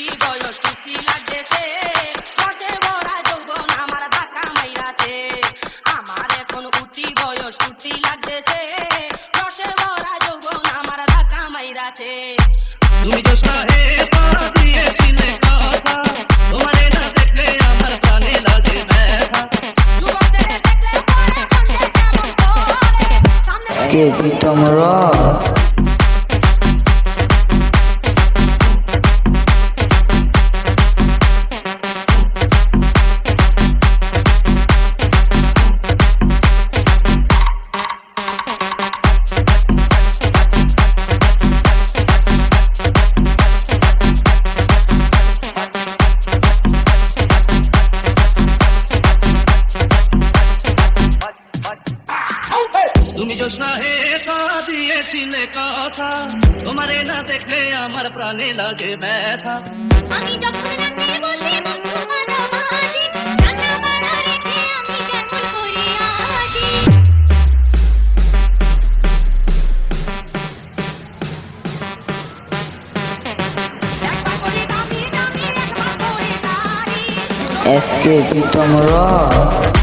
উঠি বয়স খুশি লাগতেছে, রসে ভরা যৌবন আমার ধাক্কা মাইরাছে। আমার এখন উঠি বয়স খুশি লাগতেছে, রসে ভরা যৌবন আমার ধাক্কা মাইরাছে। তুমি তো সাহে পা দিয়েছিলে কথা, তোমারে না দেখলে আমার প্রাণে লাগে ব্যথা। যুবক ছেলে দেখলে পরে কান্দে কেমন করে, সামনে আজকে প্রীতম রক তুমি তো সাহে পা দিয়েছিলে কথা, তোমারে না দেখলে আমার প্রাণে লাগে ব্যথা। আমি যখন রাতে বসে বন্ধু মাঝামাঝি, রান্না বাড়া রেখে আমি কেমন করে আসি। একবার করে দামি দামি একবার করে শাড়ি, আজকে প্রীতম রক